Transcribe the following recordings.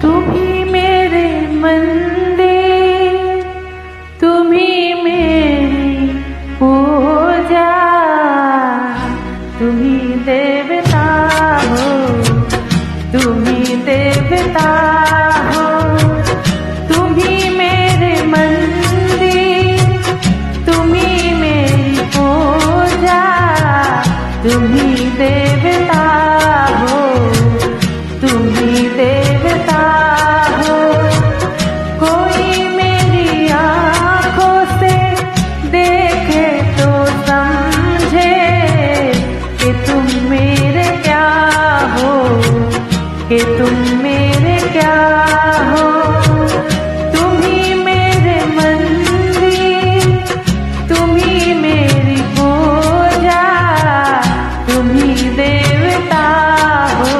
तुम ही मेरे मंदिर, तुम ही मेरी पूजा, तुम ही देवता हो, तुम ही देवता हो। तुम ही मेरे मंदिर, तुम ही मेरी पूजा, तुम ही देवता हो, तुम ही देवता हो। कोई मेरी आँखों से देखे तो समझे कि तुम मेरे क्या हो, कि तुम मेरे क्या हो। तुम ही मेरे मंदिर, तुम ही मेरी पूजा, तुम ही देवता हो,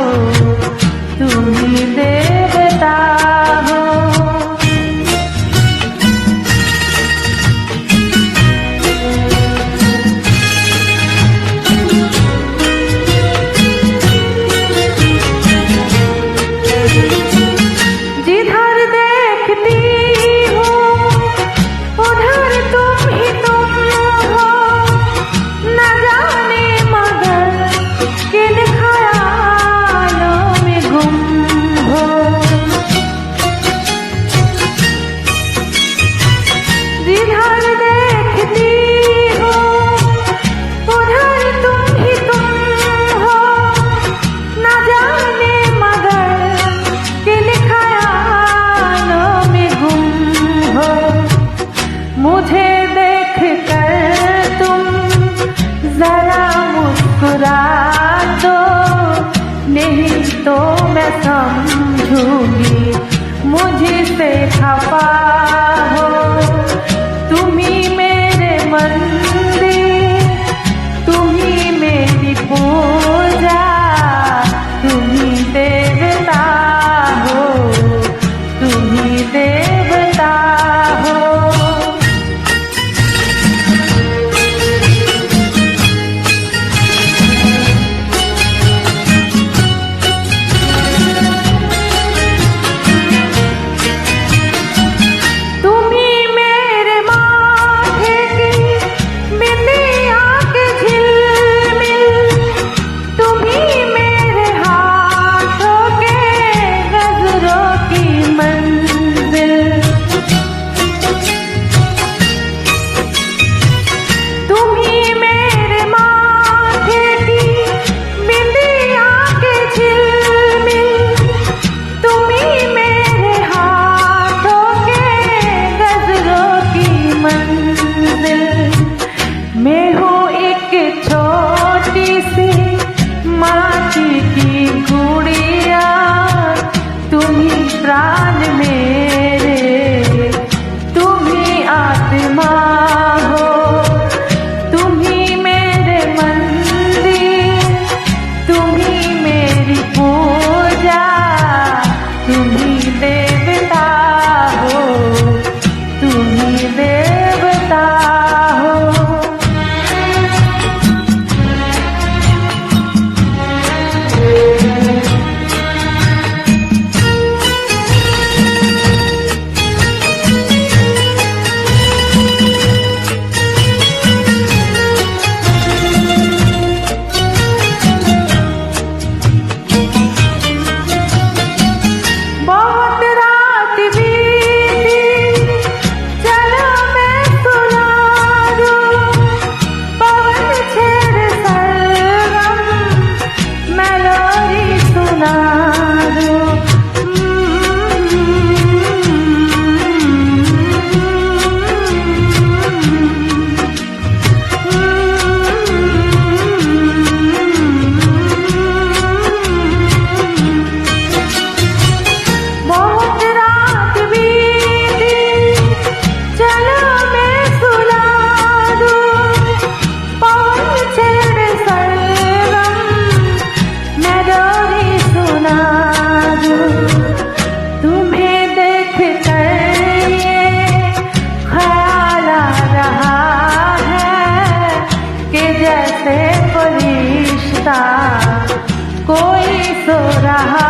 तुम ही देवता हो। जिधर देखती हूँ उधर तुम ही तुम हो, न जाने मगर किन ख्यालों में गुम हो। जिधर देखती हूँ उधर तुम ही तुम हो, न जाने मगर किन ख्यालों में गुम हो। मुझे देख कर तुम जरा मुस्कुरा दो, नहीं तो मैं समझूंगी मुझसे खफा हो। तुम ही मेरे मंदिर, तुम ही मेरी पूजा, तुम ही देवता हो, तुम ही देवता हो। तुम ही मेरे माथे की बिंदिया के झिलमिल, तुम ही मेरे हाथों के गजरों की मंजिल। तुम ही मेरे माथे की बिंदिया के झिलमिल, तुम ही मेरे हाथों के गजरों की मंजिल। मैं हूँ एक छोटी सी माटी की गुड़िया, तुम ही प्राण मेरे, तुम ही आत्मा हो। तुम ही मेरे मंदिर, तुम ही मेरी पूजा, तुम ही देवता हो, तुम ही देवता हो। बहुत रात बीती, चलो मैं सुना दूं, पवन छेड़ सरगम मेलोडी सुना दूं। बहुत रात बीती, चलो मैं सुला दूं, पवन छेड़ सरगम मेलोडी सुना दूं। तुम्हें देख कर ये ख्याल आ रहा है कि जैसे फरिश्ता कोई सो रहा